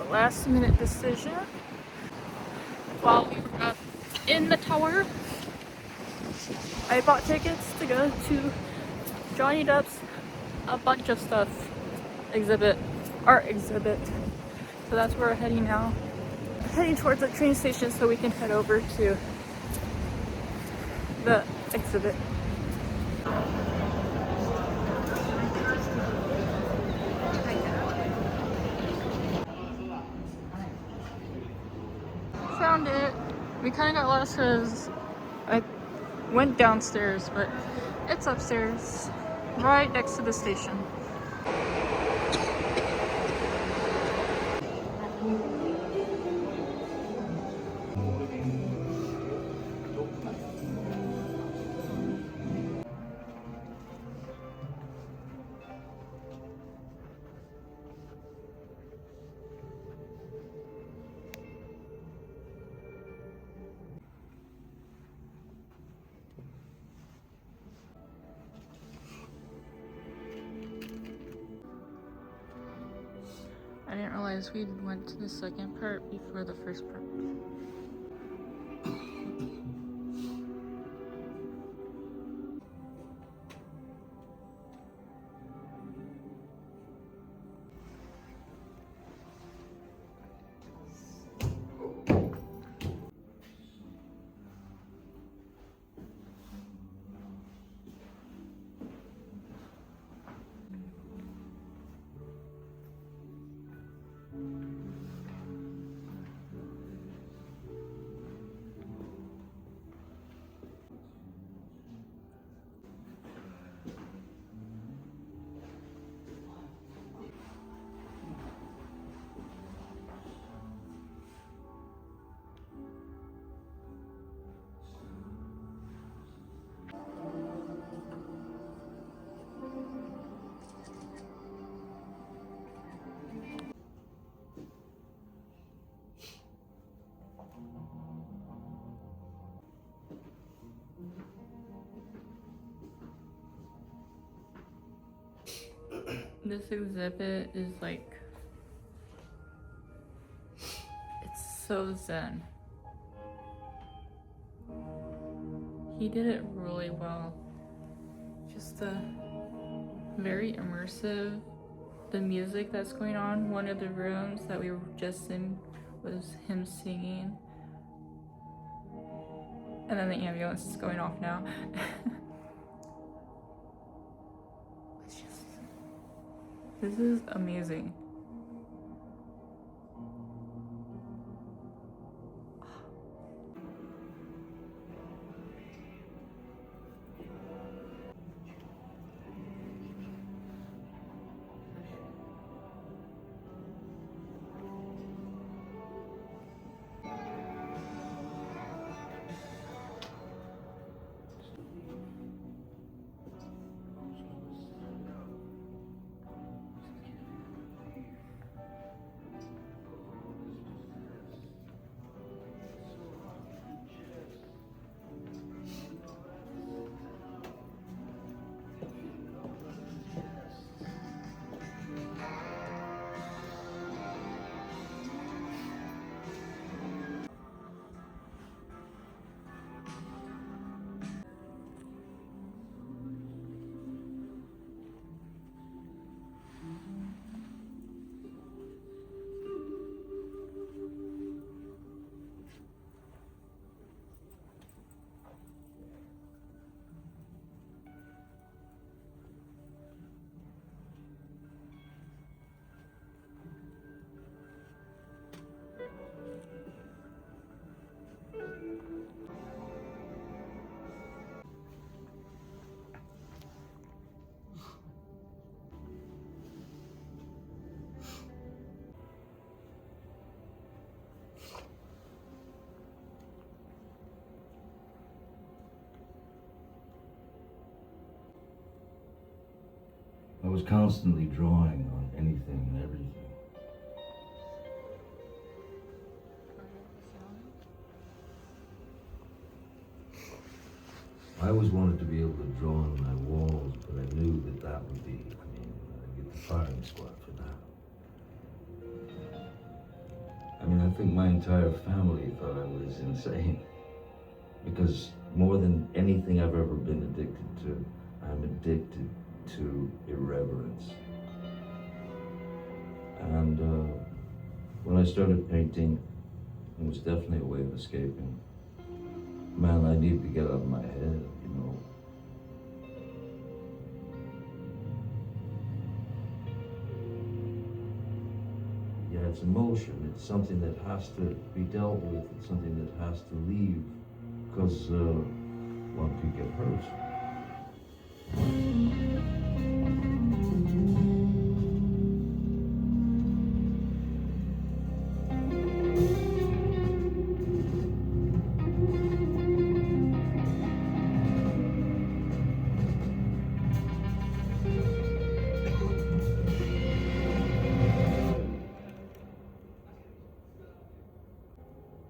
last minute decision while we were up in the tower. I bought tickets to go to Johnny Depp's a bunch of stuff art exhibit. So that's where we're heading now. Heading towards the train station so we can head over to the exhibit. Found it. We kind of got lost because I went downstairs, but it's upstairs, right next to the station. I didn't realize we went to the second part before the first part. This exhibit is like, it's so zen. He did it really well. Just very immersive. The music that's going on, one of the rooms that we were just in was him singing. And then the ambulance is going off now. This is amazing. I was constantly drawing on anything and everything. I always wanted to be able to draw on my walls, but I knew that that would be, I'd get the firing squad for that. I think my entire family thought I was insane. Because more than anything I've ever been addicted to, I'm addicted to irreverence. And when I started painting, it was definitely a way of escaping. Man, I need to get out of my head, you know. Yeah, it's emotion. It's something that has to be dealt with. It's something that has to leave, because one could get hurt.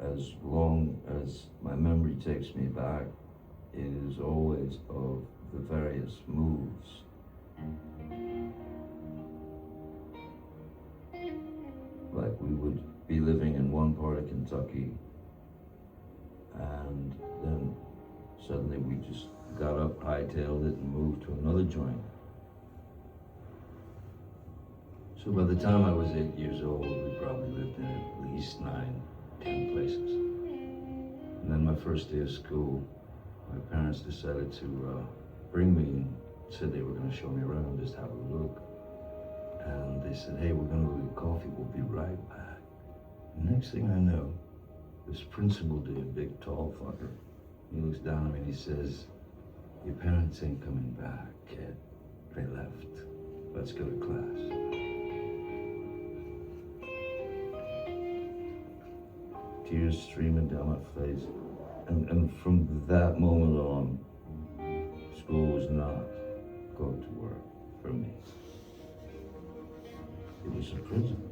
As long as my memory takes me back, it is always of the various moves. Like we would be living in one part of Kentucky, and then suddenly we just got up, hightailed it, and moved to another joint. So by the time I was 8 years old, we probably lived in at least 9, 10 places. And then my first day of school, my parents decided to bring me and said they were going to show me around, just have a look. And they said, hey, we're going to go get coffee, we'll be right back. And next thing I know, this principal dude, a big tall fucker, he looks down at me and he says, your parents ain't coming back, kid. They left. Let's go to class. Tears streaming down my face. And from that moment on, school was not going to work for me. It was a prison.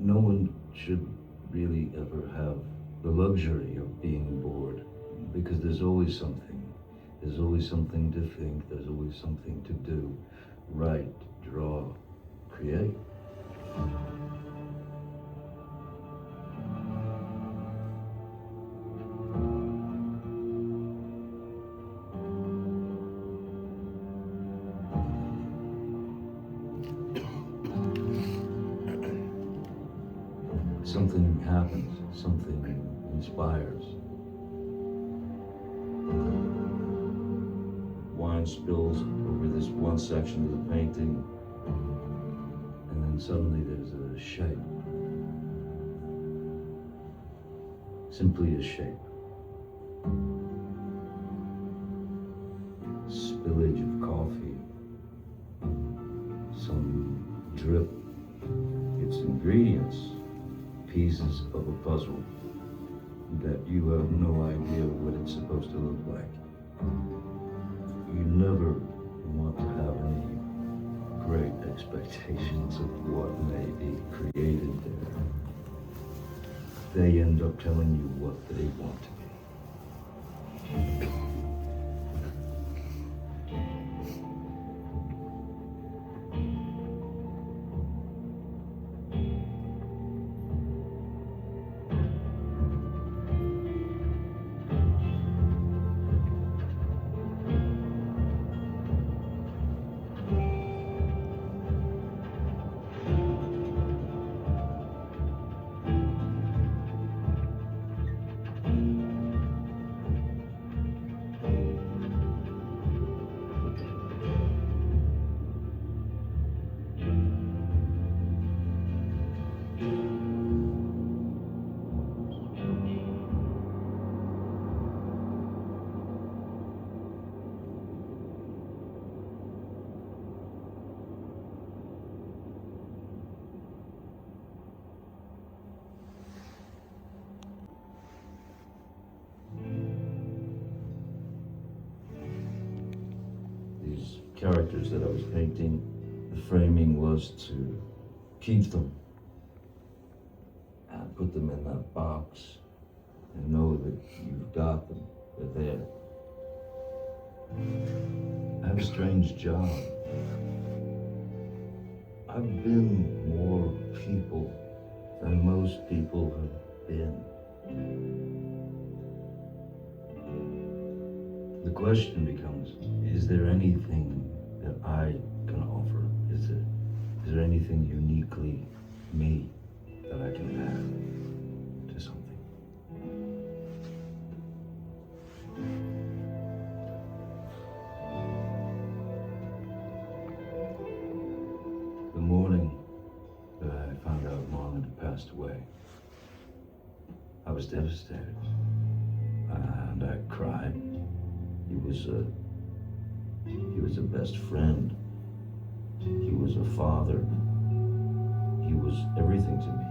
No one should really ever have the luxury of being bored, because there's always something. There's always something to think, there's always something to do. Write, draw, create. Something happens, something inspires. Wine spills over this one section of the painting, and then suddenly there's a shape. Simply a shape. Spillage of coffee, some drip, its ingredients. Pieces of a puzzle that you have no idea what it's supposed to look like. You never want to have any great expectations of what may be created there. They end up telling you what they want to be. characters that I was painting, the framing was to keep them and put them in that box and know that you've got them, they're there. I have a strange job. I've been more people than most people have been. The question becomes, is there anything that I can offer? Is there anything uniquely me that I can add to something? The morning that I found out Mom had passed away, I was devastated, and I cried. He was a best friend. He was a father. He was everything to me.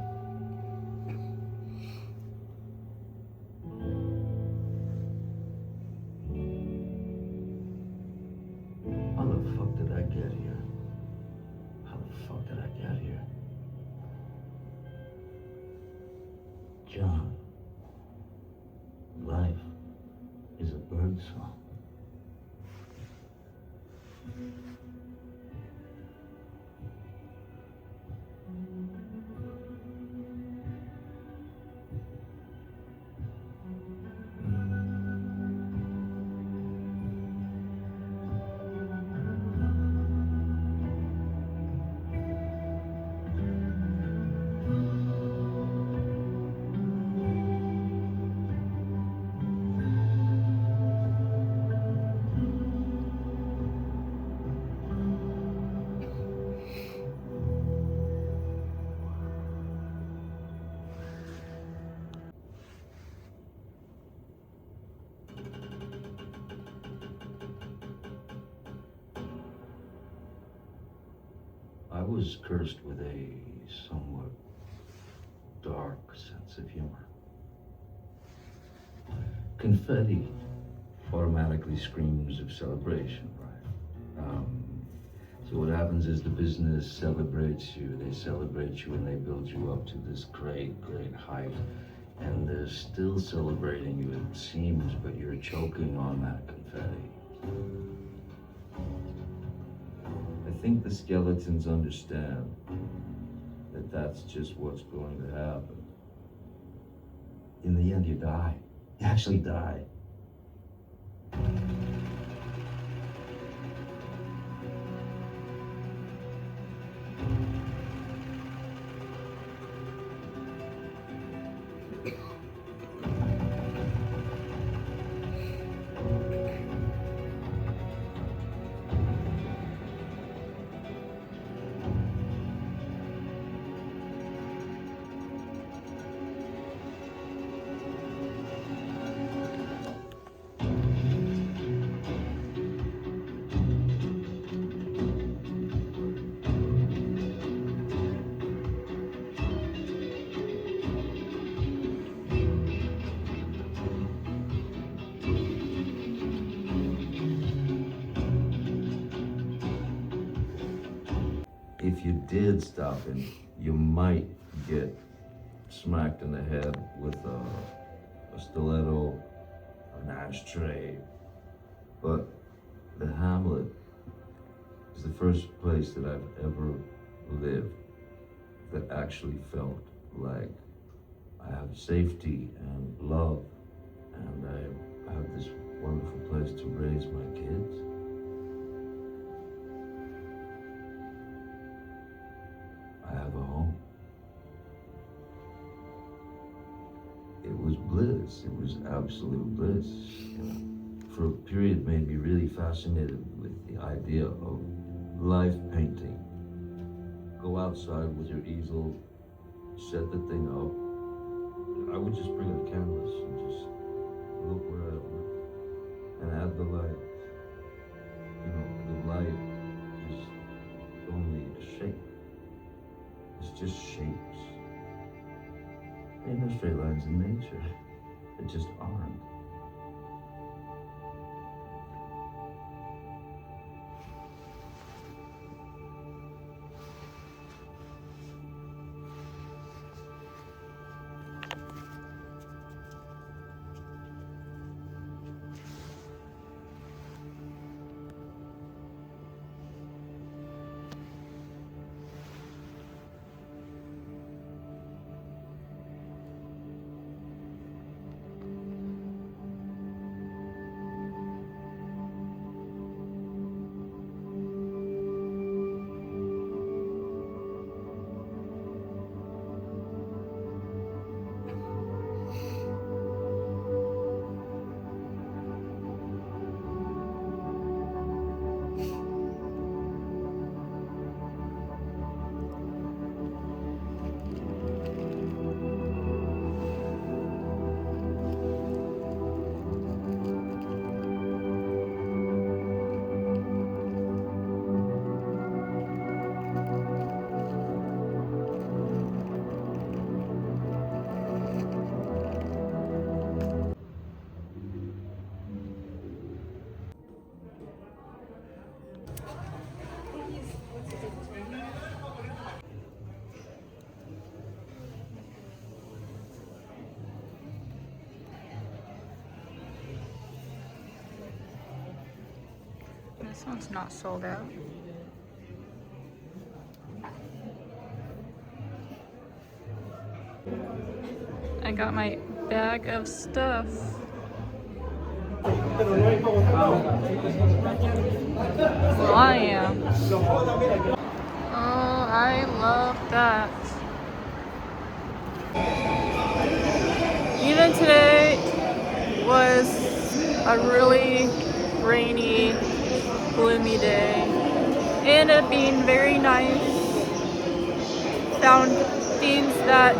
How the fuck did I get here? How the fuck did I get here? John, life is a bird song. I was cursed with a somewhat dark sense of humor. Confetti automatically screams of celebration, right? So what happens is the business celebrates you, they celebrate you and they build you up to this great, great height. And they're still celebrating you, it seems, but you're choking on that confetti. I think the skeletons understand that that's just what's going to happen. In the end, you die. You actually die. If you did stop him, you might get smacked in the head with a stiletto, an ashtray. But the Hamlet is the first place that I've ever lived that actually felt like I have safety and love, and I have this wonderful place to raise my kids. I have a home. It was bliss. It was absolute bliss. You know, for a period, it made me really fascinated with the idea of life painting. Go outside with your easel, set the thing up. I would just bring a canvas and just look wherever and add the light. You know, the light is only a shape. It's just shapes. There ain't no straight lines in nature. There just aren't. This one's not sold out. I got my bag of stuff. Well, I am. Oh, I love that. Even today was a really rainy, gloomy day. And it being very nice. Found things that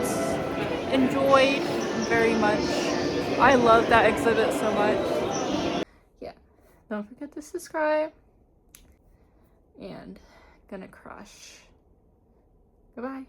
enjoyed very much. I love that exhibit so much. Yeah, don't forget to subscribe. And gonna crush. Goodbye.